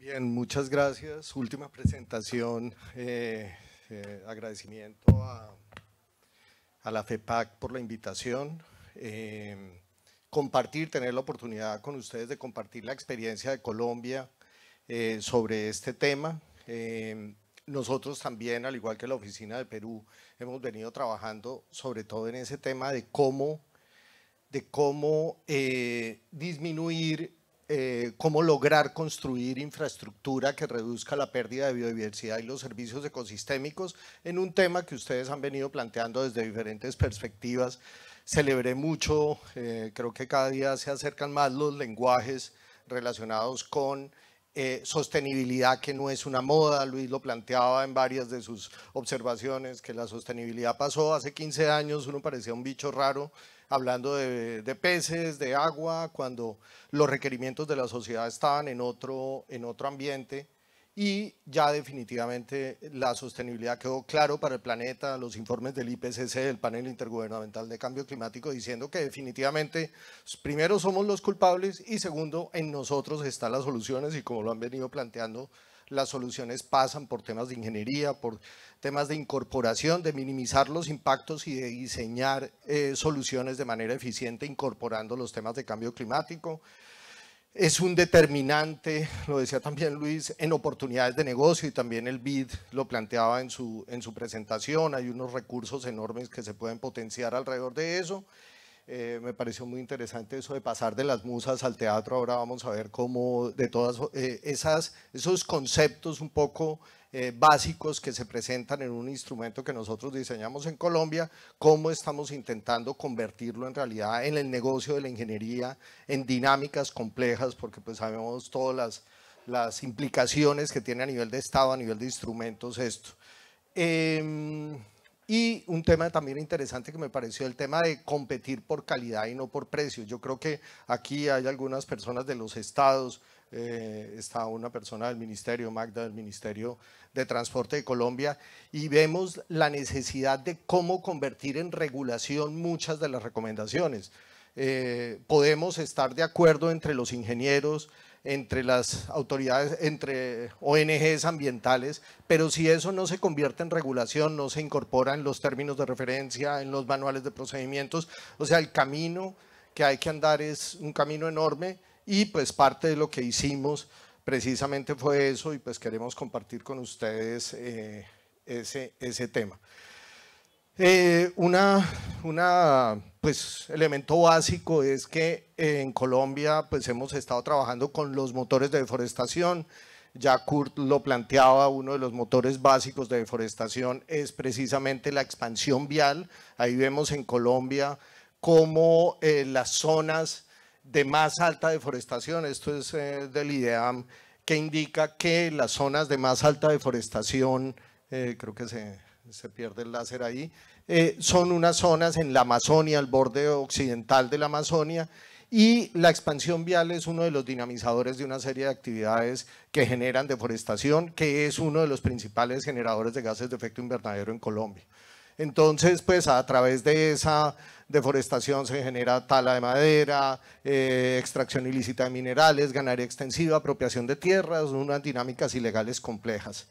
Bien, muchas gracias. Última presentación. Agradecimiento a la FEPAC por la invitación. Tener la oportunidad con ustedes de compartir la experiencia de Colombia sobre este tema. Nosotros también, al igual que la Oficina de Perú, hemos venido trabajando sobre todo en ese tema de cómo disminuir, cómo lograr construir infraestructura que reduzca la pérdida de biodiversidad y los servicios ecosistémicos en un tema que ustedes han venido planteando desde diferentes perspectivas. Celebré mucho, creo que cada día se acercan más los lenguajes relacionados con sostenibilidad, que no es una moda. Luis lo planteaba en varias de sus observaciones, que la sostenibilidad pasó hace 15 años, uno parecía un bicho raro, hablando de peces, de agua, cuando los requerimientos de la sociedad estaban en otro ambiente, y ya definitivamente la sostenibilidad quedó claro para el planeta. Los informes del IPCC, el Panel Intergubernamental de Cambio Climático, diciendo que definitivamente primero somos los culpables y segundo, en nosotros están las soluciones, y como lo han venido planteando, las soluciones pasan por temas de ingeniería, por temas de incorporación, de minimizar los impactos y de diseñar soluciones de manera eficiente incorporando los temas de cambio climático. Es un determinante, lo decía también Luis, en oportunidades de negocio, y también el BID lo planteaba en su presentación. Hay unos recursos enormes que se pueden potenciar alrededor de eso. Me pareció muy interesante eso de pasar de las musas al teatro. Ahora vamos a ver cómo de todas esos conceptos un poco básicos que se presentan en un instrumento que nosotros diseñamos en Colombia, cómo estamos intentando convertirlo en realidad en el negocio de la ingeniería, en dinámicas complejas, porque pues sabemos todas las implicaciones que tiene a nivel de Estado, a nivel de instrumentos esto. Y un tema también interesante que me pareció el tema de competir por calidad y no por precio. Yo creo que aquí hay algunas personas de los estados, está una persona del ministerio, Magda, del Ministerio de Transporte de Colombia, y vemos la necesidad de cómo convertir en regulación muchas de las recomendaciones. Podemos estar de acuerdo entre los ingenieros, entre las autoridades, entre ONGs ambientales, pero si eso no se convierte en regulación, no se incorpora en los términos de referencia, en los manuales de procedimientos, o sea, el camino que hay que andar es un camino enorme, y pues parte de lo que hicimos precisamente fue eso, y pues queremos compartir con ustedes ese tema. Pues, elemento básico es que en Colombia pues hemos estado trabajando con los motores de deforestación. Ya Kurt lo planteaba, uno de los motores básicos de deforestación es precisamente la expansión vial. Ahí vemos en Colombia cómo las zonas de más alta deforestación, esto es del IDEAM, que indica que las zonas de más alta deforestación, creo que se pierde el láser ahí, son unas zonas en la Amazonia, el borde occidental de la Amazonia, y la expansión vial es uno de los dinamizadores de una serie de actividades que generan deforestación, que es uno de los principales generadores de gases de efecto invernadero en Colombia. Entonces, pues a través de esa deforestación se genera tala de madera, extracción ilícita de minerales, ganadería extensiva, apropiación de tierras, unas dinámicas ilegales complejas.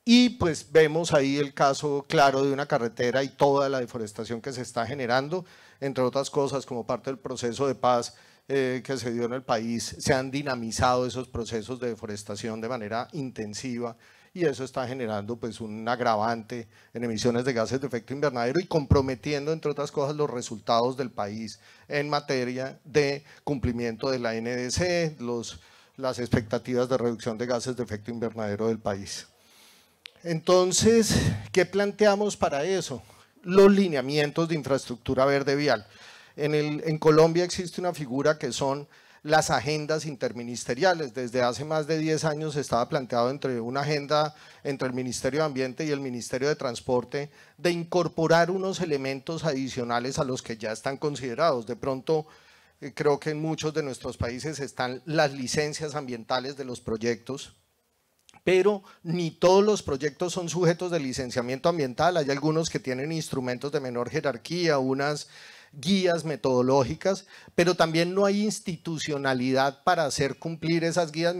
Y pues vemos ahí el caso claro de una carretera y toda la deforestación que se está generando, entre otras cosas, como parte del proceso de paz que se dio en el país, se han dinamizado esos procesos de deforestación de manera intensiva, y eso está generando pues un agravante en emisiones de gases de efecto invernadero y comprometiendo, entre otras cosas, los resultados del país en materia de cumplimiento de la NDC, las expectativas de reducción de gases de efecto invernadero del país. Entonces, ¿qué planteamos para eso? Los lineamientos de infraestructura verde vial. En Colombia existe una figura que son las agendas interministeriales. Desde hace más de 10 años estaba planteado una agenda entre el Ministerio de Ambiente y el Ministerio de Transporte de incorporar unos elementos adicionales a los que ya están considerados. De pronto, creo que en muchos de nuestros países están las licencias ambientales de los proyectos, pero ni todos los proyectos son sujetos de licenciamiento ambiental. Hay algunos que tienen instrumentos de menor jerarquía, unas guías metodológicas, pero también no hay institucionalidad para hacer cumplir esas guías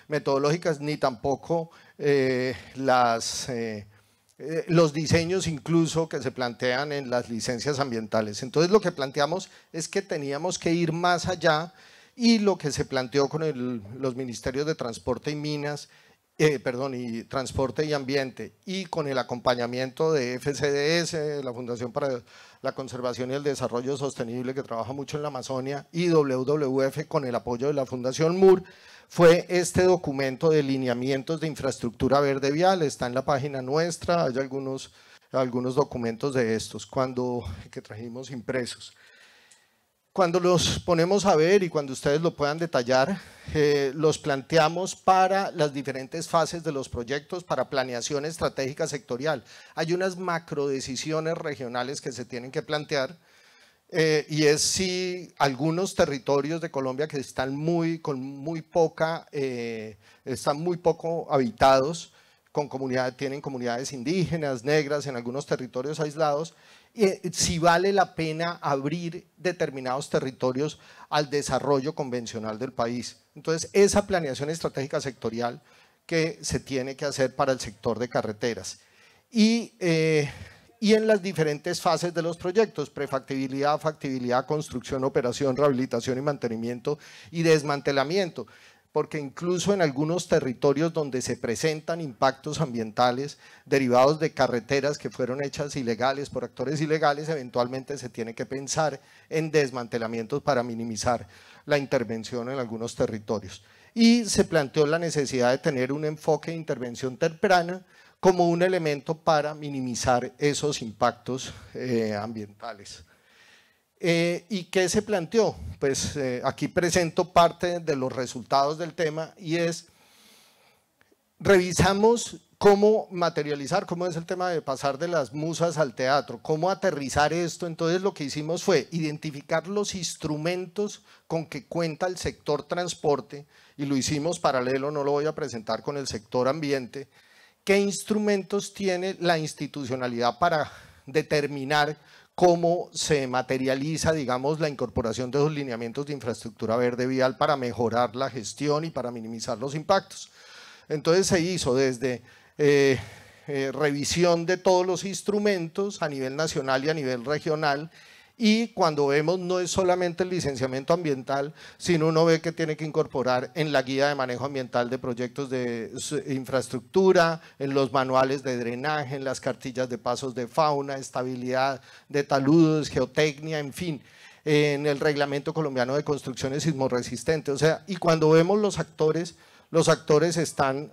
metodológicas, ni tampoco los diseños incluso que se plantean en las licencias ambientales. Entonces lo que planteamos es que teníamos que ir más allá, y lo que se planteó con los ministerios de Transporte y Minas, y Transporte y Ambiente, y con el acompañamiento de FCDS, la Fundación para la Conservación y el Desarrollo Sostenible, que trabaja mucho en la Amazonia, y WWF con el apoyo de la Fundación MUR, fue este documento de lineamientos de infraestructura verde vial. Está en la página nuestra, hay algunos documentos de estos que trajimos impresos. Cuando los ponemos a ver y cuando ustedes lo puedan detallar, los planteamos para las diferentes fases de los proyectos, para planeación estratégica sectorial. Hay unas macrodecisiones regionales que se tienen que plantear, y es si algunos territorios de Colombia que están muy poco habitados, tienen comunidades indígenas, negras en algunos territorios aislados, si vale la pena abrir determinados territorios al desarrollo convencional del país. Entonces, esa planeación estratégica sectorial que se tiene que hacer para el sector de carreteras. Y en las diferentes fases de los proyectos: prefactibilidad, factibilidad, construcción, operación, rehabilitación y mantenimiento y desmantelamiento. Porque incluso en algunos territorios donde se presentan impactos ambientales derivados de carreteras que fueron hechas ilegales por actores ilegales, eventualmente se tiene que pensar en desmantelamientos para minimizar la intervención en algunos territorios. Y se planteó la necesidad de tener un enfoque de intervención temprana como un elemento para minimizar esos impactos ambientales. ¿Y qué se planteó? Pues aquí presento parte de los resultados del tema, y revisamos cómo materializar, cómo es el tema de pasar de las musas al teatro, cómo aterrizar esto. Entonces lo que hicimos fue identificar los instrumentos con que cuenta el sector transporte, y lo hicimos paralelo, no lo voy a presentar, con el sector ambiente. ¿Qué instrumentos tiene la institucionalidad para determinar cómo se materializa, digamos, la incorporación de los lineamientos de infraestructura verde vial para mejorar la gestión y para minimizar los impactos? Entonces se hizo desde revisión de todos los instrumentos a nivel nacional y a nivel regional, y cuando vemos, no es solamente el licenciamiento ambiental, sino uno ve que tiene que incorporar en la guía de manejo ambiental de proyectos de infraestructura, en los manuales de drenaje, en las cartillas de pasos de fauna, estabilidad de taludes, geotecnia, en fin, en el reglamento colombiano de construcciones sismorresistentes. O sea, y cuando vemos los actores están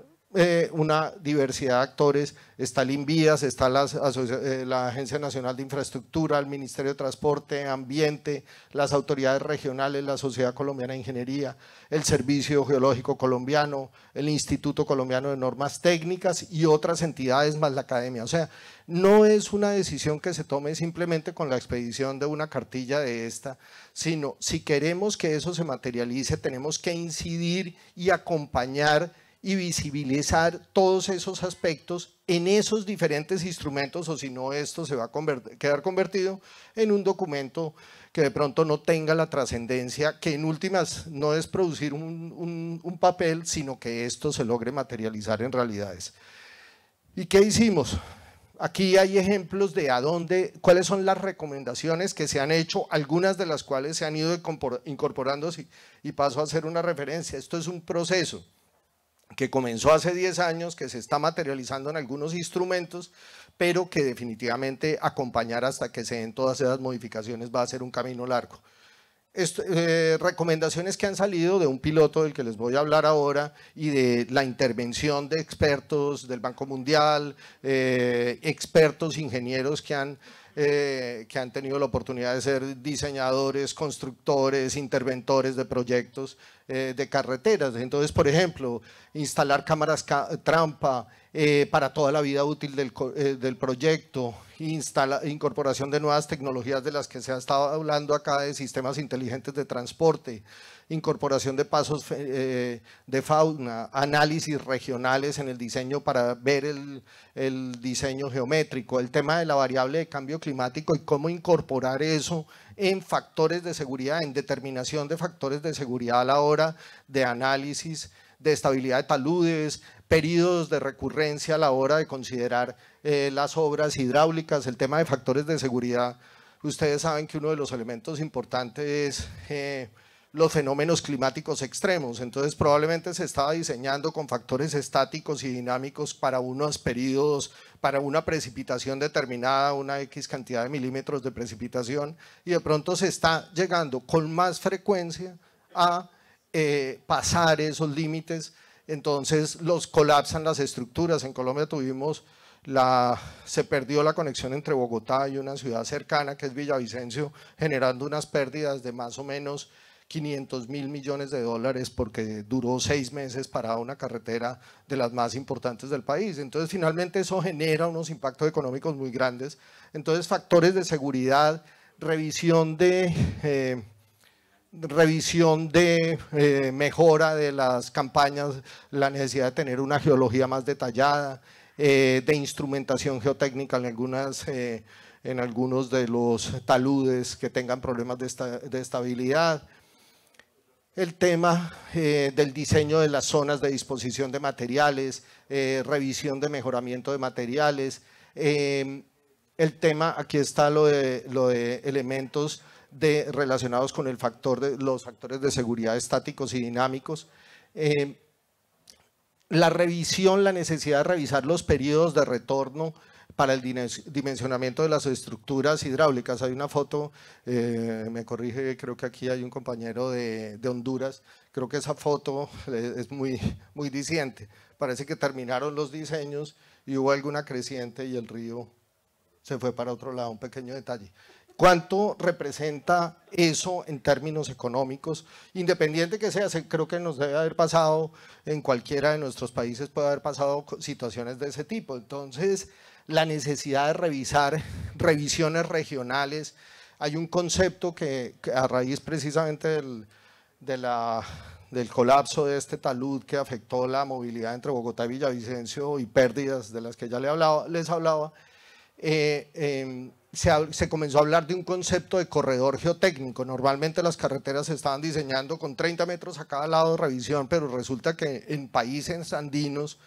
una diversidad de actores. Está el INVIAS, está la Agencia Nacional de Infraestructura, el Ministerio de Transporte, Ambiente, las autoridades regionales, la Sociedad Colombiana de Ingeniería, el Servicio Geológico Colombiano, el Instituto Colombiano de Normas Técnicas y otras entidades más la academia. O sea, no es una decisión que se tome simplemente con la expedición de una cartilla de esta, sino si queremos que eso se materialice, tenemos que incidir y acompañar y visibilizar todos esos aspectos en esos diferentes instrumentos, o si no, esto se va a quedar convertido en un documento que de pronto no tenga la trascendencia, que en últimas no es producir un papel, sino que esto se logre materializar en realidades. ¿Y qué hicimos? Aquí hay ejemplos de cuáles son las recomendaciones que se han hecho, algunas de las cuales se han ido incorporando, y paso a hacer una referencia. Esto es un proceso que comenzó hace 10 años, que se está materializando en algunos instrumentos, pero que definitivamente acompañar hasta que se den todas esas modificaciones va a ser un camino largo. Recomendaciones que han salido de un piloto del que les voy a hablar ahora, y de la intervención de expertos del Banco Mundial, expertos ingenieros que han tenido la oportunidad de ser diseñadores, constructores, interventores de proyectos de carreteras. Entonces, por ejemplo, instalar cámaras trampa para toda la vida útil del proyecto, incorporación de nuevas tecnologías de las que se ha estado hablando acá, de sistemas inteligentes de transporte, incorporación de pasos de fauna, análisis regionales en el diseño para ver el diseño geométrico, el tema de la variable de cambio climático y cómo incorporar eso en factores de seguridad, en determinación de factores de seguridad a la hora de análisis, de estabilidad de taludes, periodos de recurrencia a la hora de considerar las obras hidráulicas, el tema de factores de seguridad. Ustedes saben que uno de los elementos importantes es los fenómenos climáticos extremos, entonces probablemente se estaba diseñando con factores estáticos y dinámicos para unos periodos, para una precipitación determinada, una X cantidad de milímetros de precipitación, y de pronto se está llegando con más frecuencia a pasar esos límites, entonces los colapsan las estructuras. En Colombia se perdió la conexión entre Bogotá y una ciudad cercana que es Villavicencio, generando unas pérdidas de más o menos 500.000 millones de dólares porque duró 6 meses para una carretera de las más importantes del país. Entonces finalmente eso genera unos impactos económicos muy grandes. Entonces factores de seguridad, revisión de mejora de las campañas, la necesidad de tener una geología más detallada, de instrumentación geotécnica en algunos de los taludes que tengan problemas de estabilidad, el tema del diseño de las zonas de disposición de materiales, revisión de mejoramiento de materiales, el tema, aquí está lo de elementos relacionados con los factores de seguridad estáticos y dinámicos, la revisión, la necesidad de revisar los periodos de retorno para el dimensionamiento de las estructuras hidráulicas. Hay una foto, me corrige, creo que aquí hay un compañero de Honduras, creo que esa foto es muy diciente, parece que terminaron los diseños y hubo alguna creciente y el río se fue para otro lado, un pequeño detalle. ¿Cuánto representa eso en términos económicos? Independiente que sea, creo que nos debe haber pasado en cualquiera de nuestros países, puede haber pasado situaciones de ese tipo. Entonces, la necesidad de revisar revisiones regionales. Hay un concepto que a raíz precisamente del colapso de este talud que afectó la movilidad entre Bogotá y Villavicencio y pérdidas de las que ya les hablaba, se comenzó a hablar de un concepto de corredor geotécnico. Normalmente las carreteras se estaban diseñando con 30 metros a cada lado de revisión, pero resulta que en países andinos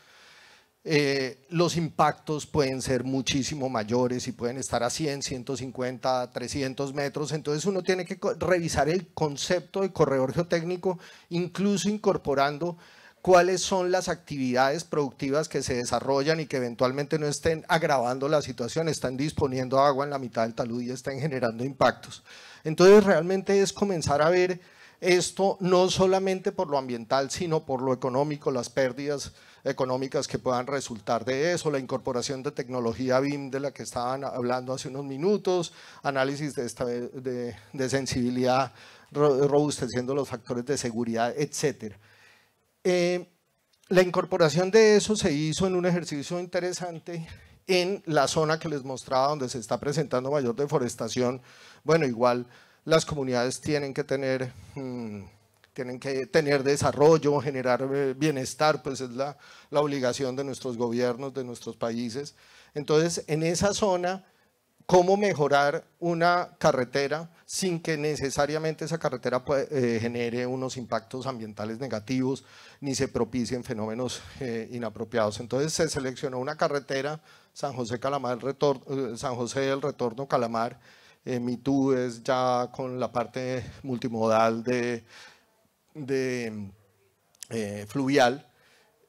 los impactos pueden ser muchísimo mayores y pueden estar a 100, 150, 300 metros. Entonces uno tiene que revisar el concepto de corredor geotécnico, incluso incorporando cuáles son las actividades productivas que se desarrollan y que eventualmente no estén agravando la situación, están disponiendo agua en la mitad del talud y están generando impactos. Entonces realmente es comenzar a ver esto no solamente por lo ambiental, sino por lo económico, las pérdidas económicas que puedan resultar de eso, la incorporación de tecnología BIM de la que estaban hablando hace unos minutos, análisis de sensibilidad, robusteciendo los factores de seguridad, etcétera. La incorporación de eso se hizo en un ejercicio interesante en la zona que les mostraba donde se está presentando mayor deforestación. Bueno, igual las comunidades tienen que tener desarrollo, generar bienestar, pues es la obligación de nuestros gobiernos, de nuestros países. Entonces, en esa zona, ¿cómo mejorar una carretera sin que necesariamente esa carretera genere unos impactos ambientales negativos ni se propicien fenómenos inapropiados? Entonces se seleccionó una carretera, San José del Retorno Calamar. Mitú es ya con la parte multimodal fluvial.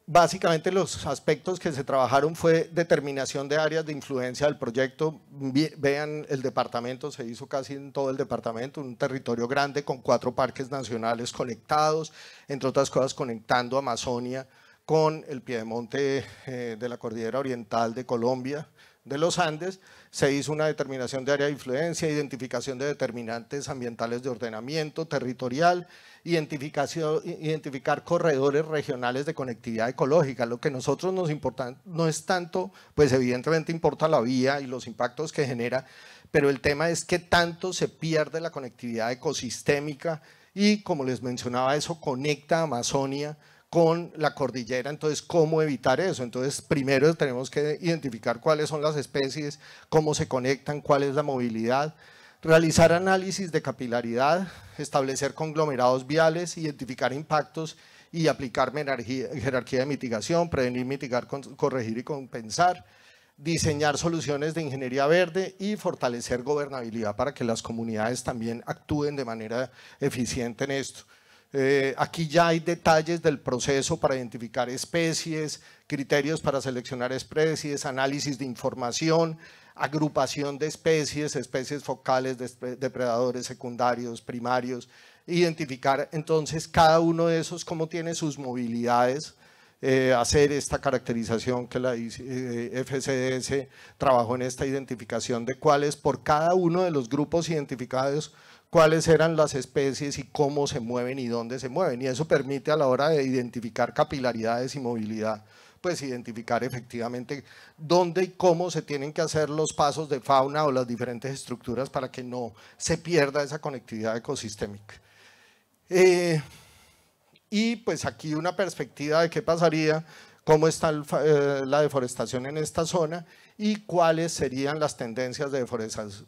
Básicamente los aspectos que se trabajaron fue determinación de áreas de influencia del proyecto. Vean el departamento, se hizo casi en todo el departamento, un territorio grande con 4 parques nacionales conectados, entre otras cosas conectando Amazonia con el piedemonte de la cordillera oriental de Colombia, de los Andes. Se hizo una determinación de área de influencia, identificación de determinantes ambientales de ordenamiento territorial, identificar corredores regionales de conectividad ecológica. Lo que a nosotros nos importa no es tanto, pues evidentemente importa la vía y los impactos que genera, pero el tema es qué tanto se pierde la conectividad ecosistémica y como les mencionaba, eso conecta a Amazonia con la cordillera. Entonces, ¿cómo evitar eso? Entonces, primero tenemos que identificar cuáles son las especies, cómo se conectan, cuál es la movilidad, realizar análisis de capilaridad, establecer conglomerados viales, identificar impactos y aplicar jerarquía de mitigación, prevenir, mitigar, corregir y compensar, diseñar soluciones de ingeniería verde y fortalecer gobernabilidad para que las comunidades también actúen de manera eficiente en esto. Aquí ya hay detalles del proceso para identificar especies, criterios para seleccionar especies, análisis de información, agrupación de especies, especies focales, depredadores secundarios, primarios, identificar entonces cada uno de esos cómo tiene sus movilidades, hacer esta caracterización que la FCDS trabajó en esta identificación de cuáles por cada uno de los grupos identificados cuáles eran las especies y cómo se mueven y dónde se mueven, y eso permite a la hora de identificar capilaridades y movilidad, pues identificar efectivamente dónde y cómo se tienen que hacer los pasos de fauna o las diferentes estructuras para que no se pierda esa conectividad ecosistémica. Y pues aquí una perspectiva de qué pasaría, cómo está la deforestación en esta zona y cuáles serían las tendencias de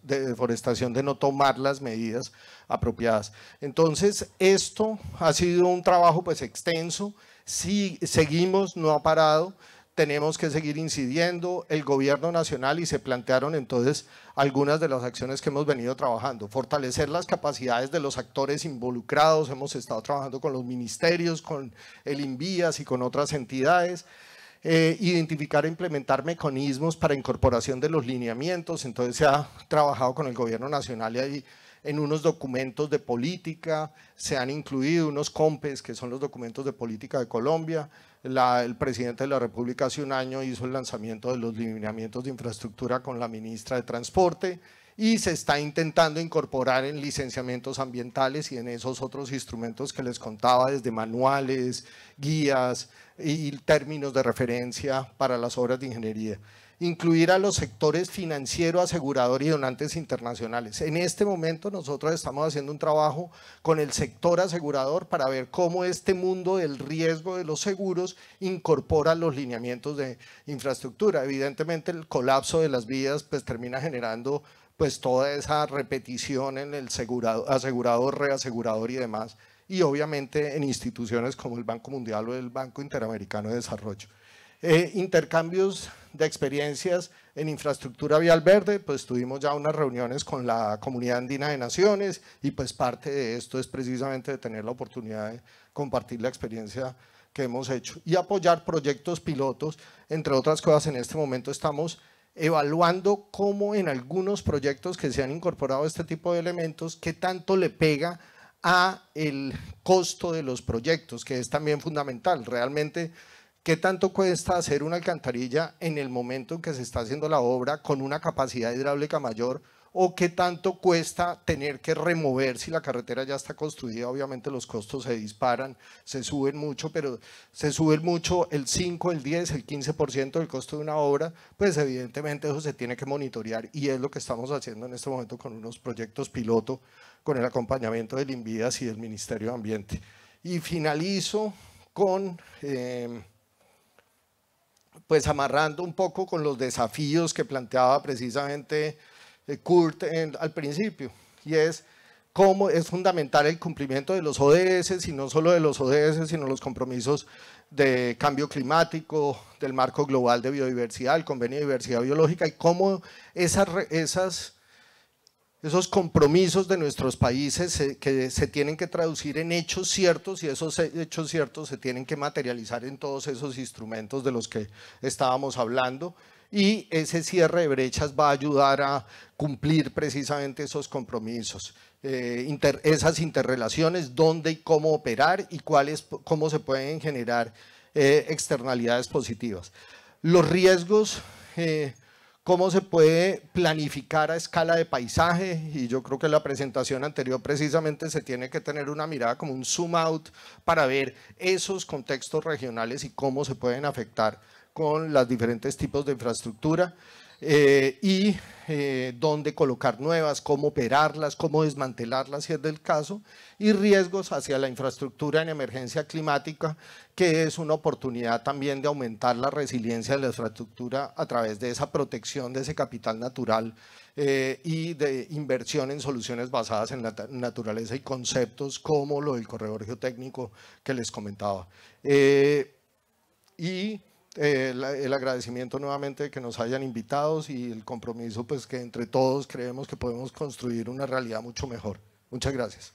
deforestación de no tomar las medidas apropiadas. Entonces, esto ha sido un trabajo pues extenso, si seguimos, no ha parado, tenemos que seguir incidiendo, el gobierno nacional, y se plantearon entonces algunas de las acciones que hemos venido trabajando, fortalecer las capacidades de los actores involucrados, hemos estado trabajando con los ministerios, con el INVIAS y con otras entidades, identificar e implementar mecanismos para incorporación de los lineamientos, entonces se ha trabajado con el gobierno nacional y ahí en unos documentos de política, se han incluido unos COMPES, que son los documentos de política de Colombia. El presidente de la República hace un año hizo el lanzamiento de los lineamientos de infraestructura con la ministra de Transporte y se está intentando incorporar en licenciamientos ambientales y en esos otros instrumentos que les contaba, desde manuales, guías y términos de referencia para las obras de ingeniería. Incluir a los sectores financiero, asegurador y donantes internacionales. En este momento nosotros estamos haciendo un trabajo con el sector asegurador para ver cómo este mundo del riesgo de los seguros incorpora los lineamientos de infraestructura. Evidentemente el colapso de las vías pues termina generando pues toda esa repetición en el asegurador, reasegurador y demás, y obviamente en instituciones como el Banco Mundial o el Banco Interamericano de Desarrollo. Intercambios de experiencias en infraestructura vial verde, pues tuvimos ya unas reuniones con la Comunidad Andina de Naciones y pues parte de esto es precisamente de tener la oportunidad de compartir la experiencia que hemos hecho y apoyar proyectos pilotos, entre otras cosas. En este momento estamos evaluando cómo en algunos proyectos que se han incorporado este tipo de elementos, qué tanto le pega a el costo de los proyectos, que es también fundamental. Realmente, ¿qué tanto cuesta hacer una alcantarilla en el momento en que se está haciendo la obra con una capacidad hidráulica mayor? ¿O qué tanto cuesta tener que remover si la carretera ya está construida? Obviamente los costos se disparan, se suben mucho, pero se sube mucho el 5, el 10, el 15% del costo de una obra, pues evidentemente eso se tiene que monitorear y es lo que estamos haciendo en este momento con unos proyectos piloto, con el acompañamiento del INVIAS y del Ministerio de Ambiente. Y finalizo con pues amarrando un poco con los desafíos que planteaba precisamente Kurt al principio, y es cómo es fundamental el cumplimiento de los ODS, y no solo de los ODS, sino los compromisos de cambio climático, del marco global de biodiversidad, el convenio de diversidad biológica, y cómo esos compromisos de nuestros países que se tienen que traducir en hechos ciertos, y esos hechos ciertos se tienen que materializar en todos esos instrumentos de los que estábamos hablando, y ese cierre de brechas va a ayudar a cumplir precisamente esos compromisos, esas interrelaciones, dónde y cómo operar y cómo se pueden generar externalidades positivas. Los riesgos, cómo se puede planificar a escala de paisaje, y yo creo que en la presentación anterior precisamente se tiene que tener una mirada como un zoom out para ver esos contextos regionales y cómo se pueden afectar con los diferentes tipos de infraestructura. dónde colocar nuevas, cómo operarlas, cómo desmantelarlas si es del caso, y riesgos hacia la infraestructura en emergencia climática, que es una oportunidad también de aumentar la resiliencia de la infraestructura a través de esa protección de ese capital natural y de inversión en soluciones basadas en la naturaleza y conceptos como lo del corredor geotécnico que les comentaba. El agradecimiento nuevamente de que nos hayan invitado y el compromiso pues que entre todos creemos que podemos construir una realidad mucho mejor. Muchas gracias.